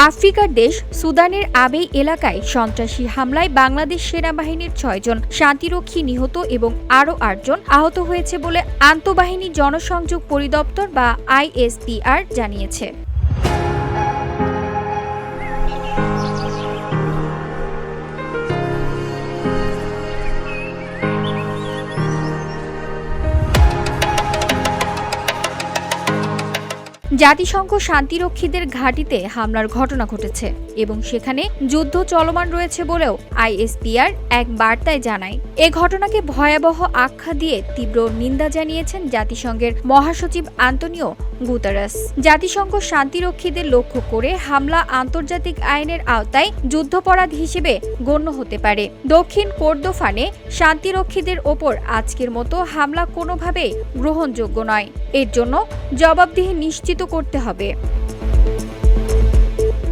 আফ্রিকার দেশ সুদানের আবেই এলাকায় সন্ত্রাসী হামলায় বাংলাদেশ সেনাবাহিনীর ৬ জন শান্তিরক্ষী নিহত এবং আরও ৮ জন আহত হয়েছে বলে আন্তঃবাহিনী জনসংযোগ পরিদপ্তর বা আইএসপিআর জানিয়েছে। জাতিসংঘ শান্তিরক্ষীদের ঘাঁটিতে হামলার ঘটনা ঘটেছে এবং সেখানে যুদ্ধ চলমান রয়েছে বলেও আইএসপিআর এক বার্তায় জানায়। এ ঘটনাকে ভয়াবহ আখ্যা দিয়ে তীব্র নিন্দা জানিয়েছেন জাতিসংঘের মহাসচিব আন্তোনিও গুতেরেস। জাতিসংঘ শান্তিরক্ষীদের লক্ষ্য করে হামলা আন্তর্জাতিক আইনের আওতায় যুদ্ধাপরাধ হিসেবে গণ্য হতে পারে। দক্ষিণ কোরদোফানে শান্তিরক্ষীদের ওপর আজকের মতো হামলা কোনোভাবেই গ্রহণযোগ্য নয়। এর জন্য জবাবদিহি নিশ্চিত করতে হবে।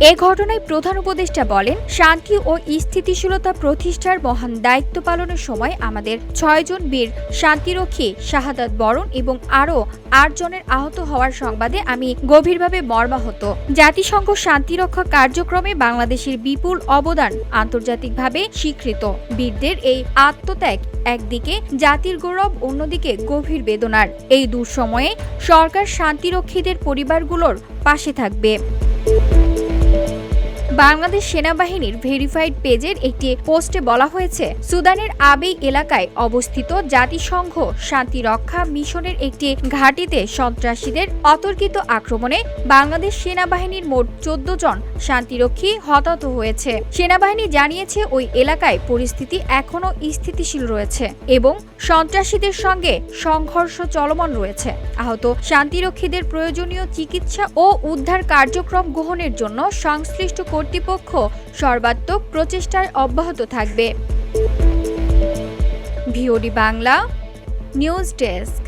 এ ঘটনায় প্রধান উপদেষ্টা বলেন, শান্তি ও স্থিতিশীলতা প্রতিষ্ঠার মহান দায়িত্ব পালনের সময় আমাদের ৬ জন বীর শান্তিরক্ষী শাহাদাত বরণ এবং আরও ৮ জনের আহত হওয়ার সংবাদে আমি গভীরভাবে মর্মাহত। জাতিসংঘ শান্তিরক্ষা কার্যক্রমে বাংলাদেশের বিপুল অবদান আন্তর্জাতিকভাবে স্বীকৃত। বীরদের এই আত্মত্যাগ একদিকে জাতির গৌরব, অন্যদিকে গভীর বেদনার। এই দুঃসময়ে সরকার শান্তিরক্ষীদের পরিবারগুলোর পাশে থাকবে। বাংলাদেশ সেনাবাহিনীর ভেরিফাইড পেজের একটি পোস্টে বলা হয়েছে, সুদানের আবেই এলাকায় অবস্থিত জাতিসংঘ শান্তিরক্ষা মিশনের একটি ঘাঁটিতে সন্ত্রাসীদের অতর্কিত আক্রমণে বাংলাদেশ সেনাবাহিনীর মোট ১৪ জন শান্তিরক্ষী হতাহত হয়েছে। সেনাবাহিনী জানিয়েছে, ওই এলাকায় পরিস্থিতি এখনও স্থিতিশীল রয়েছে এবং সন্ত্রাসীদের সঙ্গে সংঘর্ষ চলমান রয়েছে। আহত শান্তিরক্ষীদের প্রয়োজনীয় চিকিৎসা ও উদ্ধার কার্যক্রম গ্রহণের জন্য সংশ্লিষ্ট কর্তৃপক্ষ সর্বাত্মক প্রচেষ্টায় অব্যাহত থাকবে। VOD Bangla news desk.